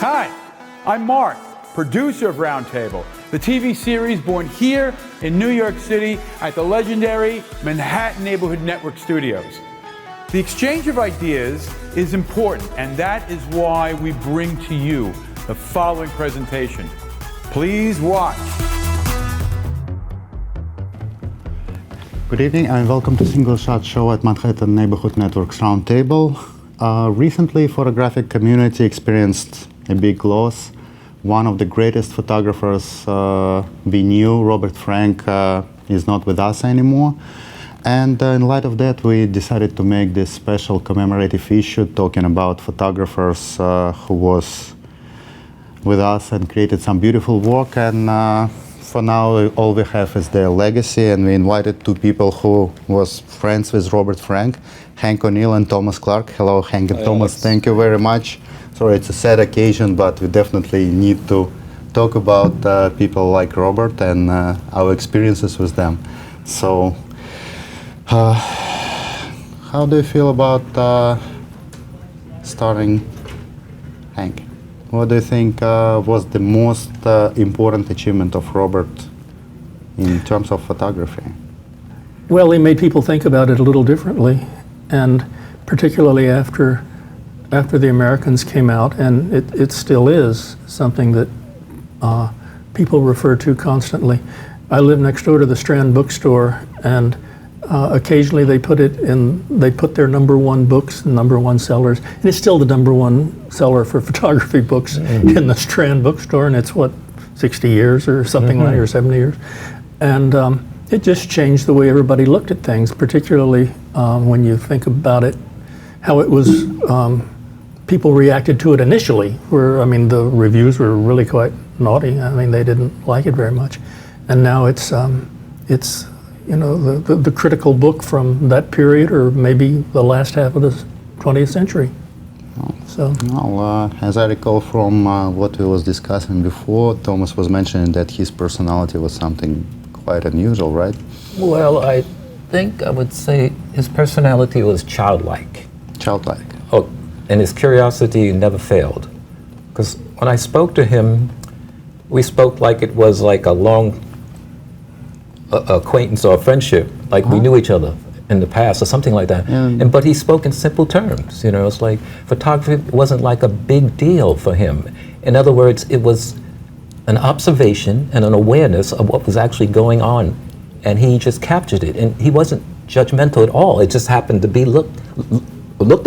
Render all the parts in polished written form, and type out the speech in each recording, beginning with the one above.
Hi, I'm Mark, producer of Roundtable, the TV series born here in New York City at the legendary Manhattan Neighborhood Network Studios. The exchange of ideas is important, and that is why we bring to you the following presentation. Please watch. Good evening and welcome to Single Shot Show at Manhattan Neighborhood Network's Roundtable. Recently, photographic community experienced a big loss. One of the greatest photographers we knew, Robert Frank, is not with us anymore. And in light of that, we decided to make this special commemorative issue talking about photographers who was with us and created some beautiful work. And for now, all we have is their legacy. And we invited two people who was friends with Robert Frank, Hank O'Neill and Thomas Clark. Hello, Hank and Hi, Thomas. Alex. Thank you very much. Sorry, it's a sad occasion, but we definitely need to talk about people like Robert and our experiences with them. So, how do you feel about starting, Hank? What do you think was the most important achievement of Robert in terms of photography? Well, he made people think about it a little differently, and particularly after the Americans came out, and it still is something that people refer to constantly. I live next door to the Strand bookstore, and occasionally they put their #1 books, #1 sellers, and it's still the #1 seller for photography books in the Strand bookstore, and it's 60 years or something like, or 70 years. And it just changed the way everybody looked at things, particularly when you think about it, how it was, people reacted to it initially, where, I mean, the reviews were really quite naughty. I mean, they didn't like it very much. And now it's you know, the critical book from that period, or maybe the last half of the 20th century. So. Well, as I recall from what we was discussing before, Thomas was mentioning that his personality was something quite unusual, right? Well, I think I would say his personality was childlike. Childlike. Oh, and his curiosity never failed. Because when I spoke to him, we spoke like it was like a long acquaintance or a friendship, like we knew each other in the past or something like that. But he spoke in simple terms. You know, it's like photography wasn't like a big deal for him. In other words, it was an observation and an awareness of what was actually going on, and he just captured it. And he wasn't judgmental at all. It just happened to be looked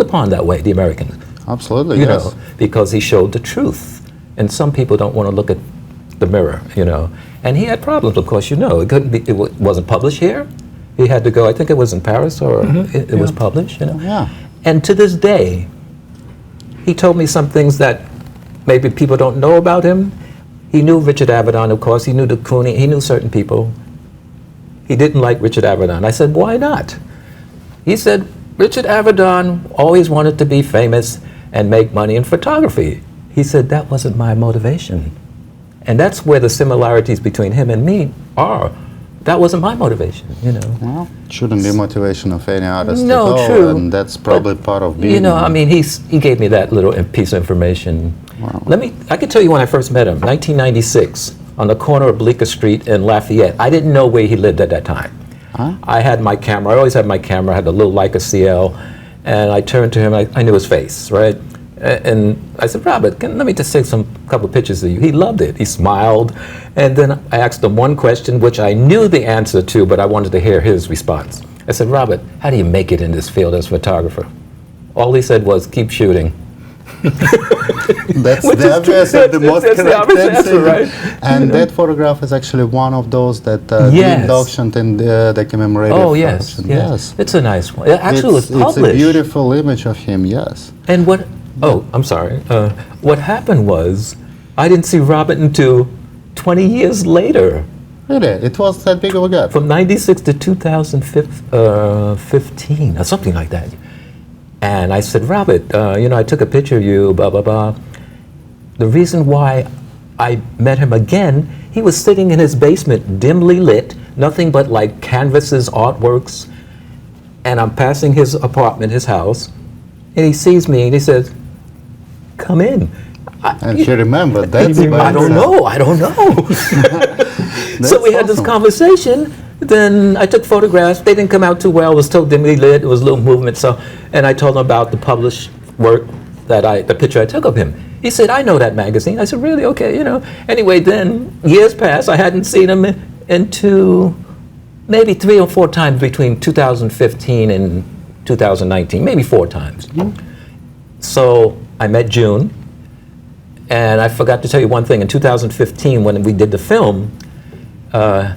upon that way, the Americans. Absolutely, You yes. know, because he showed the truth. And some people don't want to look at the mirror, you know. And he had problems, of course, you know. It couldn't be, it wasn't published here. He had to go, I think it was in Paris, or it was published, you know. Yeah. And to this day, he told me some things that maybe people don't know about him. He knew Richard Avedon, of course. He knew de Kooning. He knew certain people. He didn't like Richard Avedon. I said, why not? He said, Richard Avedon always wanted to be famous and make money in photography. He said, that wasn't my motivation. And that's where the similarities between him and me are. That wasn't my motivation, you know. Well, it shouldn't be motivation of any artist No, at all, true. and that's probably part of being. You know, I mean, he gave me that little piece of information. Wow. I can tell you when I first met him, 1996, on the corner of Bleecker Street in Lafayette. I didn't know where he lived at that time. Huh? I had my camera, I always had my camera, I had a little Leica CL, and I turned to him, I knew his face, right? And I said, Robert, let me just take a couple pictures of you. He loved it. He smiled. And then I asked him one question, which I knew the answer to, but I wanted to hear his response. I said, Robert, how do you make it in this field as a photographer? All he said was, keep shooting. That's Which the is obvious true. and the most That's the correct obvious answer. answer, right? And that photograph is actually one of those that Yes. being auctioned in the commemorative Oh, yes, auction. yes. It's a nice one. It actually was It's published. a beautiful image of him, yes. And what, oh, I'm sorry. What happened was, I didn't see Robert until 20 years later. Really, it was that big of a gap. From 96 to 2015, or something like that. And I said, Robert, you know, I took a picture of you, blah, blah, blah. The reason why I met him again, he was sitting in his basement, dimly lit, nothing but like canvases, artworks. And I'm passing his apartment, his house, and he sees me and he says, come in. And she remembered that. I don't know. So we had this awesome. conversation. Then I took photographs. They didn't come out too well. It was so dimly lit. It was a little movement. So, and I told him about the published work the picture I took of him. He said, "I know that magazine." I said, "Really? Okay, you know." Anyway, then years passed. I hadn't seen him into maybe 3 or 4 times between 2015 and 2019, maybe 4 times. So I met June, and I forgot to tell you one thing. In 2015, when we did the film,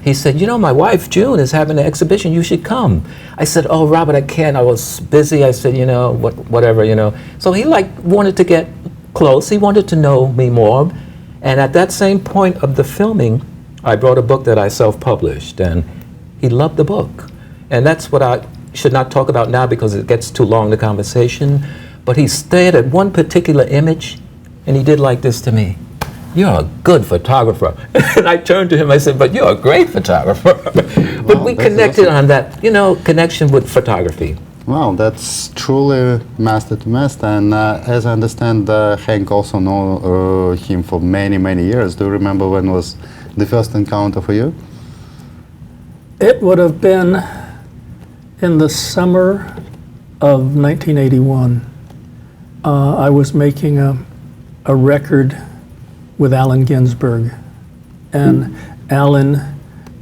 he said, "You know, my wife, June, is having an exhibition. You should come." I said, "Oh, Robert, I can't. I was busy." I said, "You know, whatever, you know." So he wanted to get close. He wanted to know me more. And at that same point of the filming, I wrote a book that I self-published, and he loved the book. And that's what I should not talk about now because it gets too long, the conversation. But he stared at one particular image, and he did like this to me. "You're a good photographer." And I turned to him, I said, "But you're a great photographer." But we connected on that, you know, connection with photography. Wow, that's truly master to master. And as I understand, Hank also know him for many, many years. Do you remember when was the first encounter for you? It would have been in the summer of 1981. I was making a record with Allen Ginsberg. And Allen,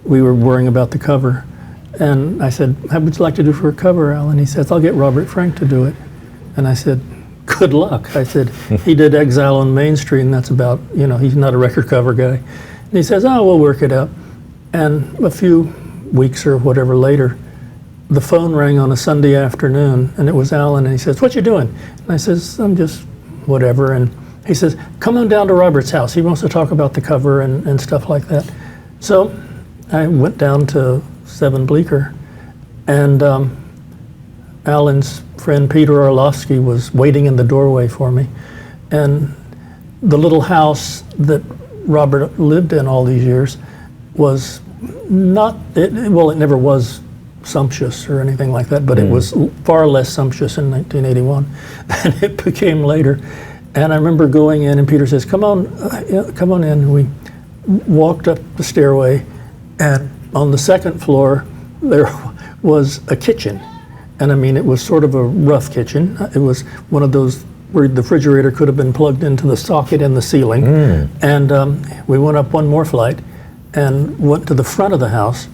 we were worrying about the cover. And I said, "How would you like to do for a cover, Allen?" He says, "I'll get Robert Frank to do it." And I said, "Good luck." I said, "He did Exile on Main Street, and that's about, you know, he's not a record cover guy." And he says, "Oh, we'll work it out." And a few weeks or whatever later, the phone rang on a Sunday afternoon, and it was Allen, and he says, "What you doing?" And I says, "I'm just whatever." And he says, "Come on down to Robert's house. He wants to talk about the cover and stuff like that." So I went down to 7 Bleecker, and Alan's friend Peter Orlovsky was waiting in the doorway for me. And the little house that Robert lived in all these years was not, it never was sumptuous or anything like that, but it was far less sumptuous in 1981 than it became later. And I remember going in, and Peter says, come on in. And we walked up the stairway, and on the second floor, there was a kitchen. And I mean, it was sort of a rough kitchen. It was one of those where the refrigerator could have been plugged into the socket in the ceiling. And we went up one more flight and went to the front of the house.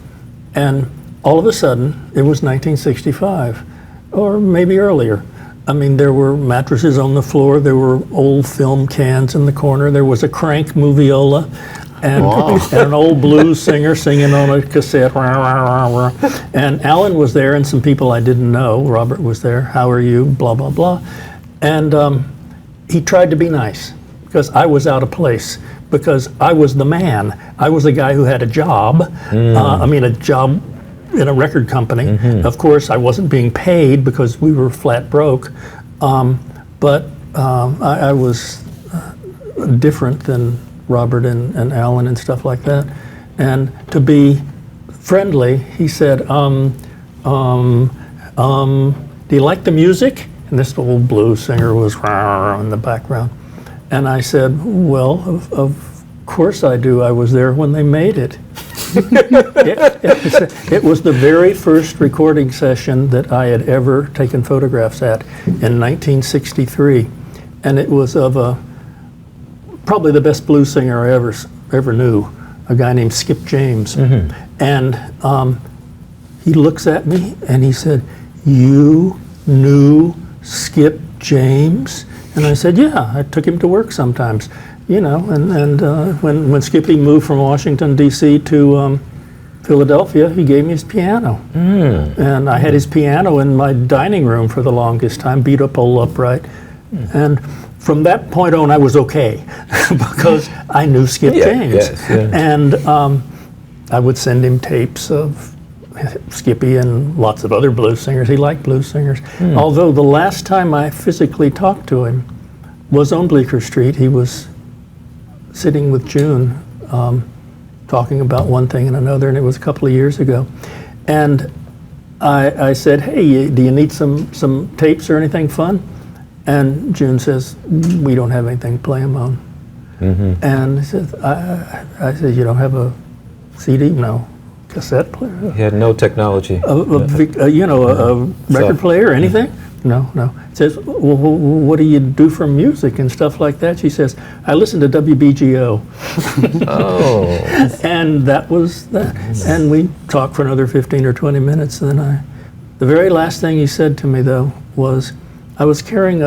And all of a sudden, it was 1965, or maybe earlier. I mean, there were mattresses on the floor. There were old film cans in the corner. There was a crank moviola. And, and an old blues singer singing on a cassette. And Alan was there, and some people I didn't know. Robert was there. How are you? Blah, blah, blah. And he tried to be nice because I was out of place, because I was the man. I was the guy who had a job. A job in a record company. Of course, I wasn't being paid because we were flat broke. But I was different than Robert and Alan and stuff like that. And to be friendly, he said, do you like the music? And this old blues singer was in the background. And I said, well, of course I do. I was there when they made it. It was the very first recording session that I had ever taken photographs at in 1963. And it was of probably the best blues singer I ever knew, a guy named Skip James. And he looks at me and he said, "You knew Skip James?" And I said, "Yeah, I took him to work sometimes." You know, and when Skippy moved from Washington, D.C. to Philadelphia, he gave me his piano. And I had his piano in my dining room for the longest time, beat up old upright. And from that point on, I was okay because I knew Skip James. And I would send him tapes of Skippy and lots of other blues singers. He liked blues singers. Although the last time I physically talked to him was on Bleecker Street. He was sitting with June, talking about one thing and another, and it was a couple of years ago. And I said, "Hey, do you need some tapes or anything fun?" And June says, we don't have anything to play them on. And he says, I said, you don't have a CD? No. Cassette player? He had no technology. A record player, anything? No. He says, well, what do you do for music and stuff like that? She says, I listen to WBGO. Oh. And that was that. And we talked for another 15 or 20 minutes. And then the very last thing he said to me, though, was I was carrying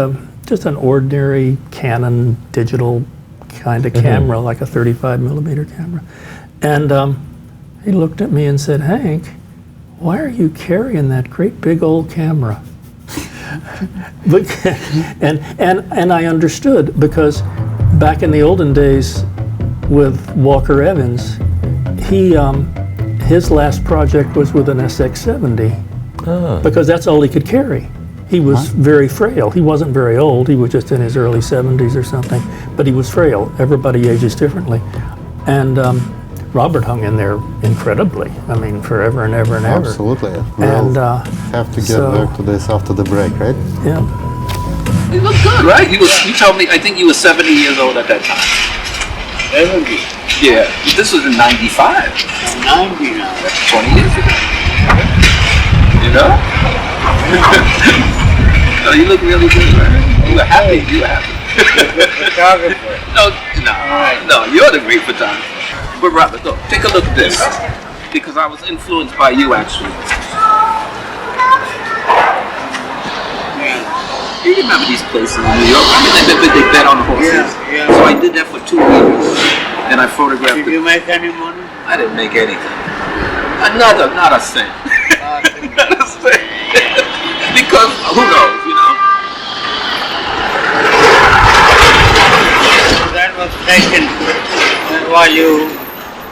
just an ordinary Canon digital kind of camera, like a 35 millimeter camera. And he looked at me and said, Hank, why are you carrying that great big old camera? and I understood, because back in the olden days with Walker Evans, his last project was with an SX70, because that's all he could carry. He was very frail. He wasn't very old. He was just in his early 70s or something, but he was frail. Everybody ages differently. And Robert hung in there incredibly. I mean, forever and ever and ever. Absolutely. And Have to get back to this after the break, right? Yeah. You look good, right? You told me, I think you were 70 years old at that time. 70. Yeah. This was in 95. 90 now. 20 years ago. You know? No, you look really good, right? You were happy. You were happy. Photographer. No, you're the great photographer. But Robert, look, take a look at this. Because I was influenced by you, actually. Yeah. You remember these places in New York? I mean, they bet on the horses. Yeah. So I did that for 2 years. And I photographed Did you make any money? I didn't make anything. Not a cent. Not a cent. Because, who knows, you know? That was taken while you...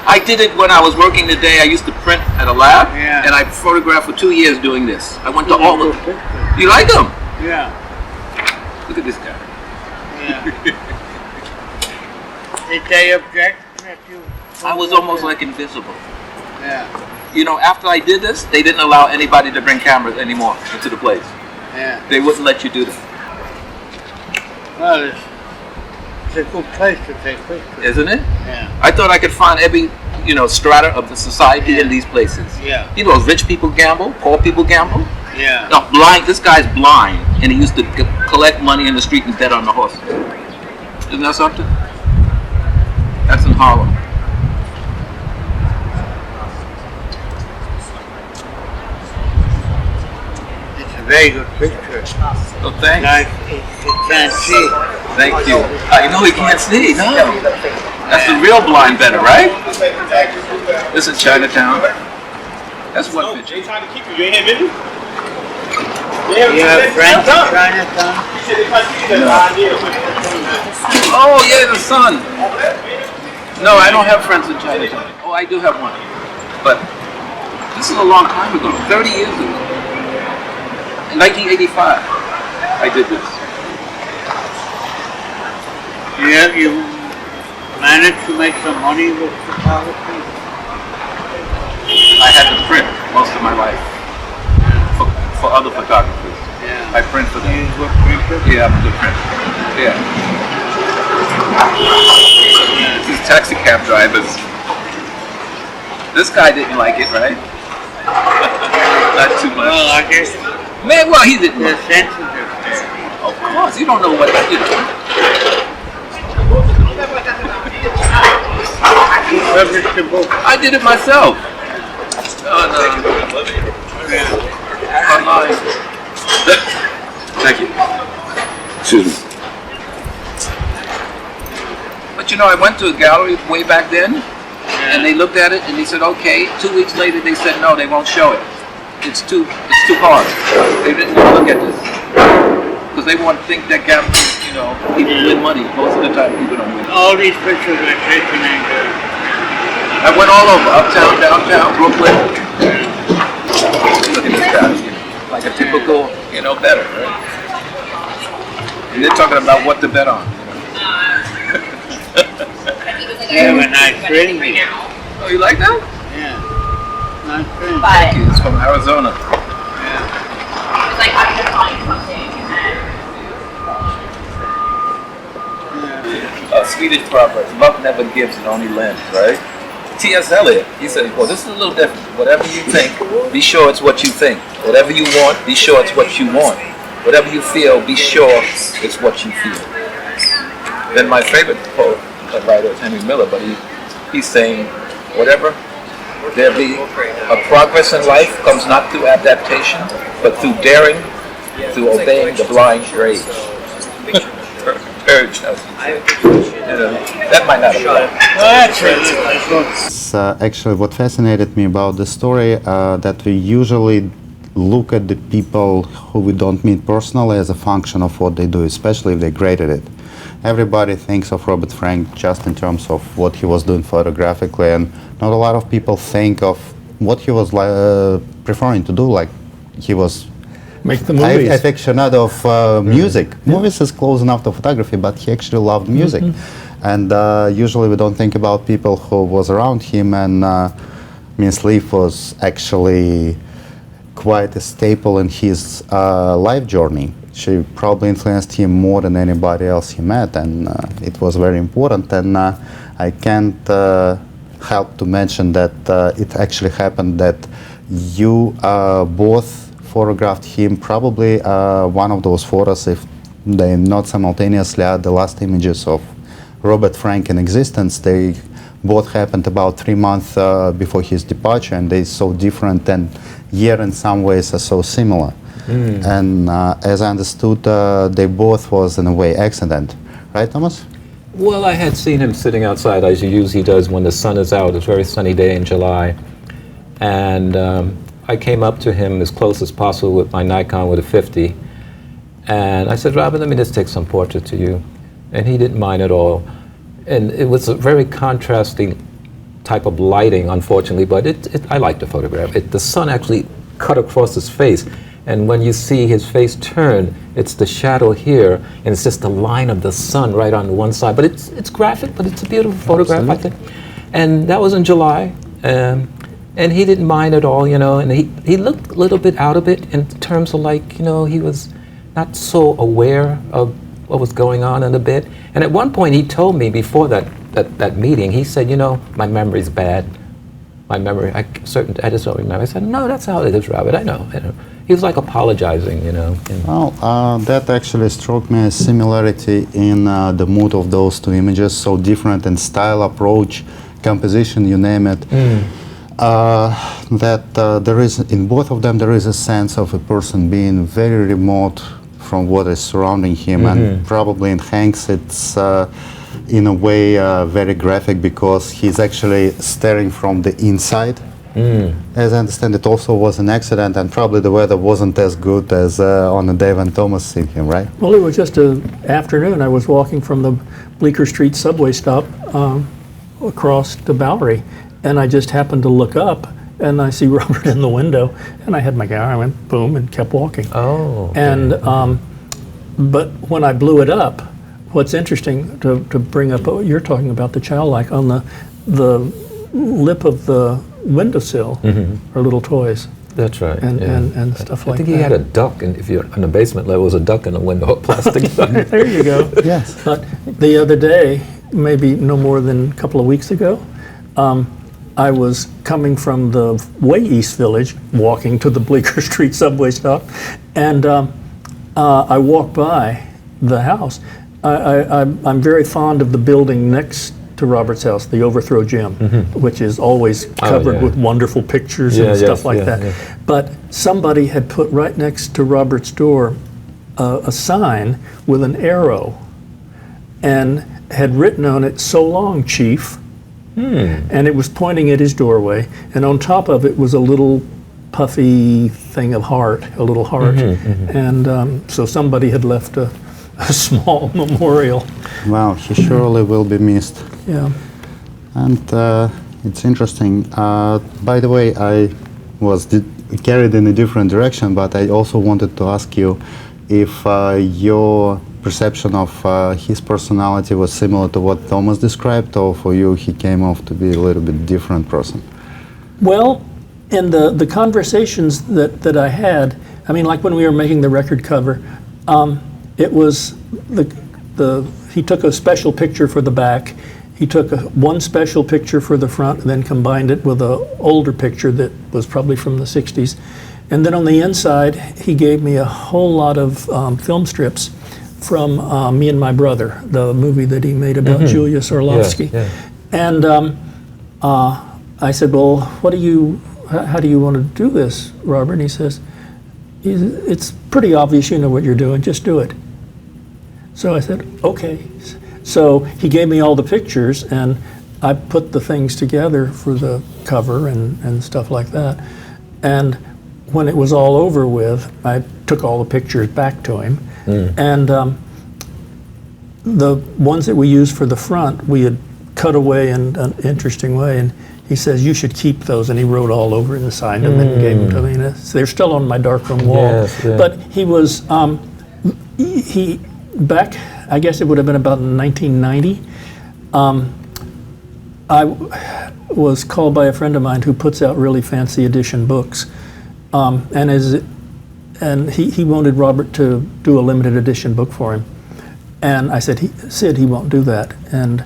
I did it when I was working the day. I used to print at a lab, Yeah. and I photographed for 2 years doing this. I went to all of them. pictures. You like them? Yeah. Look at this guy. Yeah. Did they object that you... I was almost like invisible. Yeah. You know, after I did this, they didn't allow anybody to bring cameras anymore into the place. Yeah. They wouldn't let you do that, Well, it's a good place to take pictures. isn't it? Yeah. I thought I could find every, strata of the society in these places. Yeah. You know, rich people gamble, poor people gamble. Yeah. No, blind. This guy's blind, and he used to collect money in the street and bet on the horses. Isn't that something? That's in Harlem. It's a very good picture. Oh, thanks. Like, you can't see. Thank you. I know he can't see. No. That's the real blind better, right? This is Chinatown. That's one picture. They trying to keep you. You ain't had busy? Yeah, French Chinatown. Oh, yeah, the sun. No, I don't have friends in Chinatown. Oh, I do have one. But this is a long time ago, 30 years ago. In 1985, I did this. Yeah, you managed to make some money with photography? I had to print most of my life for other photographers. Yeah. I print for them. You were printer? Yeah, the print. Yeah. These taxi cab drivers. This guy didn't like it, right? Not too much. Well, I guess Man, well, he didn't. they're sensitive. Of course, you don't know what you know. You published the book. I did it myself. Online. Thank you. Excuse me. But I went to a gallery way back then, and they looked at it and they said, okay. 2 weeks later, they said, no, they won't show it. It's too hard. They didn't want to look at this because they want to think that gamblers, people win money. Most of the time, people don't win. All these pictures were taken in I went all over, uptown, downtown, Brooklyn. Look at this guy, like a typical, bettor, right? And they're talking about what to bet on. They have a nice ring. Oh, you like that? Yeah. Nice ring. Thank you. It's from Arizona. Yeah. Swedish proverb, love never gives, it only lends, right? T.S. Eliot, he said, well, this is a little different. Whatever you think, be sure it's what you think. Whatever you want, be sure it's what you want. Whatever you feel, be sure it's what you feel. Then my favorite poet, writer is Henry Miller, but he's saying, whatever there be, a progress in life comes not through adaptation, but through daring, through obeying the blind rage. Urge us. That might not apply. Actually, what fascinated me about the story that we usually look at the people who we don't meet personally as a function of what they do, especially if they're great at it. Everybody thinks of Robert Frank just in terms of what he was doing photographically, and not a lot of people think of what he was preferring to do. Like he was Make the movies. aficionado of music. Movies is close enough to photography, but he actually loved music. And usually we don't think about people who was around him, and Miss Leaf was actually quite a staple in his life journey. She probably influenced him more than anybody else he met, and it was very important. And I can't help to mention that it actually happened that you both photographed him, probably one of those photos, if they not simultaneously are the last images of Robert Frank in existence. They both happened about 3 months before his departure, and they're so different, and yet in some ways are so similar. And as I understood, they both was in a way accident, right, Thomas? Well, I had seen him sitting outside, as he usually does when the sun is out. It's a very sunny day in July. And I came up to him as close as possible with my Nikon with a 50. And I said, Robert, let me just take some portraits of you. And he didn't mind at all. And it was a very contrasting type of lighting, unfortunately, but I liked the photograph. The sun actually cut across his face. And when you see his face turn, it's the shadow here, and it's just the line of the sun right on one side. But it's graphic, but it's a beautiful photograph, I think. And that was in July. And he didn't mind at all, you know, and he looked a little bit out of it in terms of, like, you know, he was not so aware of what was going on in a bit. And at one point he told me before that meeting, he said, you know, my memory's bad. My memory, I just don't remember. I said, no, that's how it is, Robert, I know. He was like apologizing, you know. Well, that actually struck me as similarity in the mood of those two images, so different in style, approach, composition, you name it. That there is, in both of them, there is a sense of a person being very remote from what is surrounding him, and probably in Hank's it's in a way very graphic because he's actually staring from the inside. As I understand, it also was an accident, and probably the weather wasn't as good as on the day when Thomas seen him, right? Well, it was just an afternoon. I was walking from the Bleecker Street subway stop across to Bowery, and I just happened to look up, and I see Robert in the window, and I had my camera, I went boom, and kept walking. Oh. Okay. And but when I blew it up, what's interesting to bring up, you're talking about the childlike, on the lip of the windowsill are little toys. That's right. And stuff like that. I think he had a duck, and if you're on the basement level, was a duck in the window, a plastic duck. There you go. Yes. But the other day, maybe no more than a couple of weeks ago, I was coming from the way East Village, walking to the Bleecker Street subway stop, and I walked by the house. I'm very fond of the building next to Robert's house, the Overthrow Gym, which is always covered with wonderful pictures and stuff like that. Yeah. But somebody had put right next to Robert's door a sign with an arrow and had written on it, "So long, Chief." And it was pointing at his doorway, and on top of it was a little puffy thing of heart, a little heart. And so somebody had left a small memorial. Well, he surely will be missed. Yeah. And it's interesting. By the way, I was carried in a different direction, but I also wanted to ask you if your perception of his personality was similar to what Thomas described, or for you he came off to be a little bit different person? Well, in the conversations that I had, I mean, like when we were making the record cover, it was he took a special picture for the back. He took one special picture for the front and then combined it with an older picture that was probably from the 60s. And then on the inside, he gave me a whole lot of film strips from Me and My Brother, the movie that he made about Julius Orlovsky. Yeah, yeah. And I said, well, how do you want to do this, Robert? And he says, it's pretty obvious you know what you're doing, just do it. So I said, okay. So he gave me all the pictures, and I put the things together for the cover and stuff like that. And when it was all over with, I took all the pictures back to him. And the ones that we used for the front, we had cut away in an interesting way. And he says, you should keep those. And he wrote all over it and signed them and gave them to me. And they're still on my darkroom wall. Yes, yeah. But he was, he back, I guess it would have been about 1990, I was called by a friend of mine who puts out really fancy edition books. And he wanted Robert to do a limited edition book for him. And I said, Sid, he won't do that. And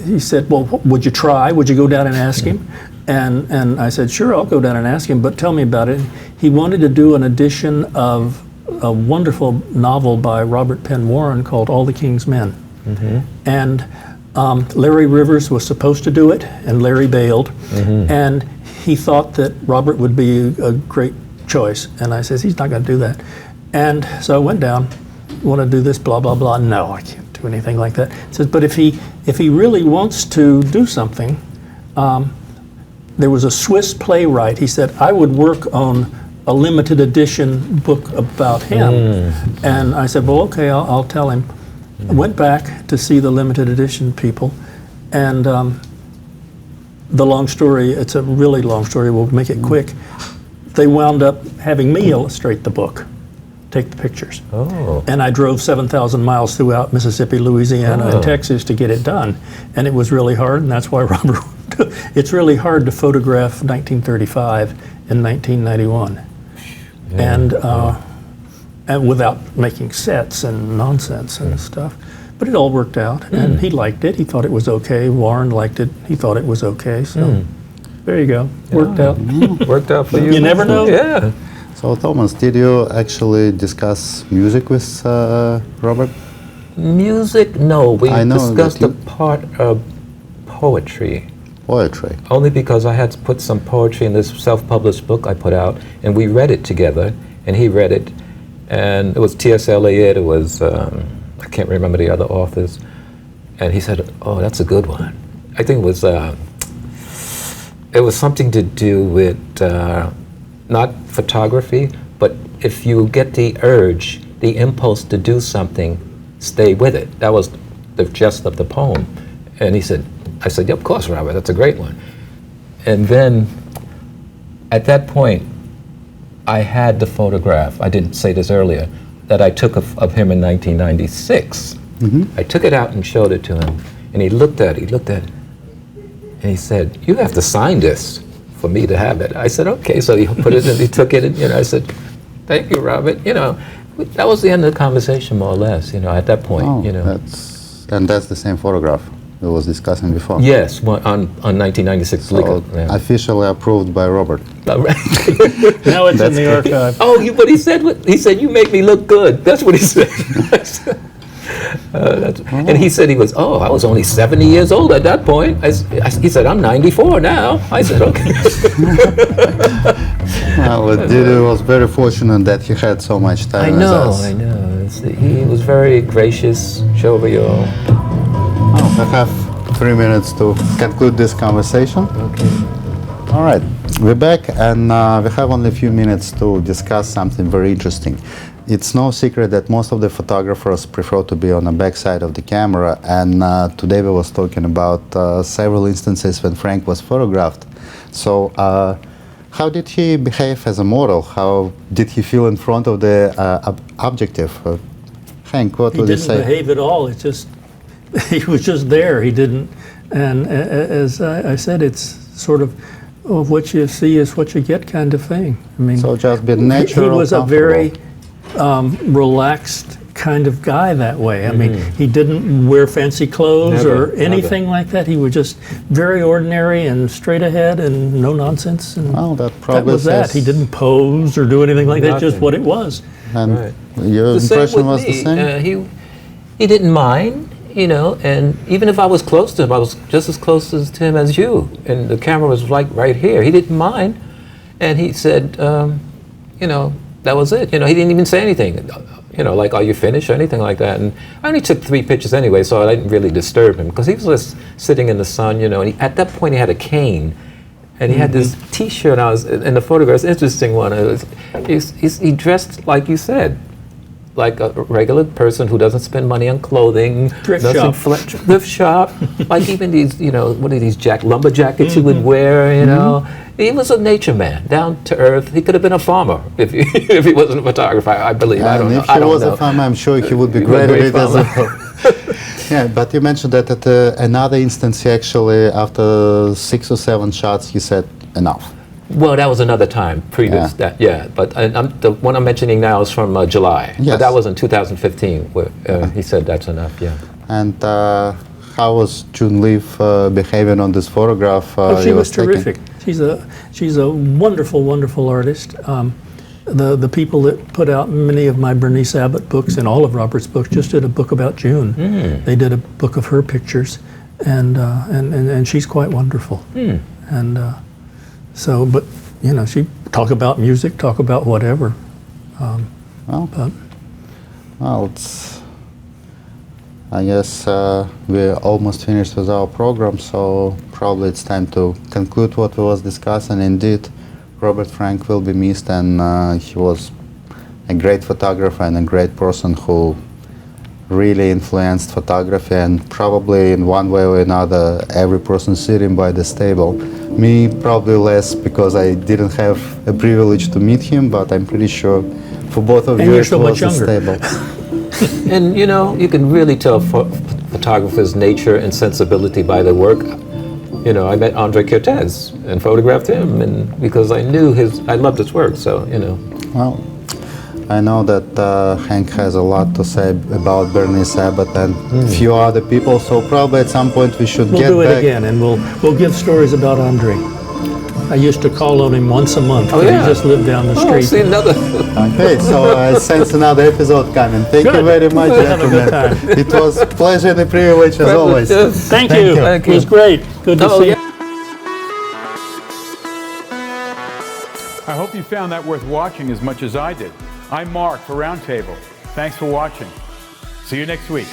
he said, well, would you try? Would you go down and ask him? And I said, sure, I'll go down and ask him, but tell me about it. He wanted to do an edition of a wonderful novel by Robert Penn Warren called All the King's Men. And Larry Rivers was supposed to do it, and Larry bailed. And he thought that Robert would be a great choice. And I says, he's not going to do that. And so I went down, want to do this, blah, blah, blah. No, I can't do anything like that. He says, but if he really wants to do something, there was a Swiss playwright. He said, I would work on a limited edition book about him. And I said, well, okay, I'll tell him. I went back to see the limited edition people, and the long story, it's a really long story, we'll make it quick. They wound up having me illustrate the book, take the pictures. And I drove 7,000 miles throughout Mississippi, Louisiana, and Texas to get it done. And it was really hard, and that's why Robert, it's really hard to photograph 1935 and 1991. And without making sets and nonsense and stuff. But it all worked out, and he liked it. He thought it was okay. Warren liked it. He thought it was okay. So there you go. Worked out. Worked out for you. You never know. Yeah. So Thomas, did you actually discuss music with Robert? Music? No, we I know discussed that the part of poetry. Poetry. Only because I had to put some poetry in this self-published book I put out, and we read it together, and he read it, and it was T.S. Eliot, it was, I can't remember the other authors, and he said, oh, that's a good one. I think it was something to do with, not photography, but if you get the urge, the impulse to do something, stay with it. That was the gist of the poem. And he said, I said, yeah, of course, Robert, that's a great one. And then, at that point, I had the photograph, I didn't say this earlier, that I took of him in 1996. I took it out and showed it to him, and he looked at it, and he said, you have to sign this for me to have it. I said, okay, so he put it in, he took it, and I said, thank you, Robert. That was the end of the conversation, more or less, at that point. That's the same photograph we was discussing before. Yes, on 1996 So officially approved by Robert. Now it's in the archive. But he said, you make me look good. That's what he said. And he said I was only 70 years old at that point. He said, I'm 94 now. I said, okay. Well, Didi was very fortunate that he had so much time. I know. He was very gracious, jovial. I have 3 minutes to conclude this conversation. Okay. All right, we're back, and we have only a few minutes to discuss something very interesting. It's no secret that most of the photographers prefer to be on the back side of the camera, and today we was talking about several instances when Frank was photographed. So how did he behave as a model? How did he feel in front of the objective? Hank, what would you say? He didn't behave at all. It's just, he was just there. He didn't, and as I said, it's sort of what you see is what you get kind of thing. I mean, so just be natural. He was a very relaxed, kind of guy that way. I mean, he didn't wear fancy clothes Never, or anything like that. He was just very ordinary and straight ahead and no nonsense. And Well, that that probably was that. says- He didn't pose or do anything like that. Just Nothing. what it was. And Right. your The same impression with was the me. same? He didn't mind, you know, and even if I was close to him, I was just as close to him as you, and the camera was like right here. He didn't mind, and he said, you know, that was it. You know, he didn't even say anything, you know, like, are you finished or anything like that. And I only took 3 pictures anyway, so I didn't really disturb him because he was just sitting in the sun, you know, and at that point he had a cane. And he had this T-shirt. I was in the photograph. It's an interesting one. It was, he dressed like you said, like a regular person who doesn't spend money on clothing. Thrift nothing shop. Thrift shop. Like even these, you know, what are these lumber jackets he would wear? You know, he was a nature man, down to earth. He could have been a farmer if he, if he wasn't a photographer. I believe. I don't And know. if I he don't was know. a farmer, I'm sure he would be He great would at be a it as well. Yeah, but you mentioned that at another instance, you actually, after 6 or 7 shots, you said enough. Well, that was another time previous. Yeah. But the one I'm mentioning now is from July. Yes. But that was in 2015 where he said that's enough. Yeah. And how was June Leaf behaving on this photograph? Oh, she you was taking? terrific. She's a wonderful, wonderful artist. The people that put out many of my Bernice Abbott books and all of Robert's books just did a book about June. They did a book of her pictures, and she's quite wonderful. And so, but you know, she talk about music, talk about whatever. Well, it's. I guess we're almost finished with our program, so probably it's time to conclude what we was discussing. Indeed, Robert Frank will be missed, and he was a great photographer and a great person who really influenced photography, and probably in one way or another, every person sitting by this table. Me, probably less, because I didn't have a privilege to meet him, but I'm pretty sure for both of And you you're it so was much this younger. table. And you know, you can really tell photographers' nature and sensibility by their work. You know, I met Andre Cortez and photographed him, and because I knew I loved his work. So you know. Well, I know that Hank has a lot to say about Bernice Abbott and a few other people, so probably at some point we should We'll get do it back. again, and we'll give stories about Andre. I used to call on him once a month, but yeah. he just lived down the Oh, street. see another. Okay, so I sense another episode coming. Thank you Good. very much, Have a good gentlemen. It was a pleasure and a privilege as always. Thank you. Thank It was you. great. Good to Oh, see you. yeah. I hope you found that worth watching as much as I did. I'm Mark for Roundtable. Thanks for watching. See you next week.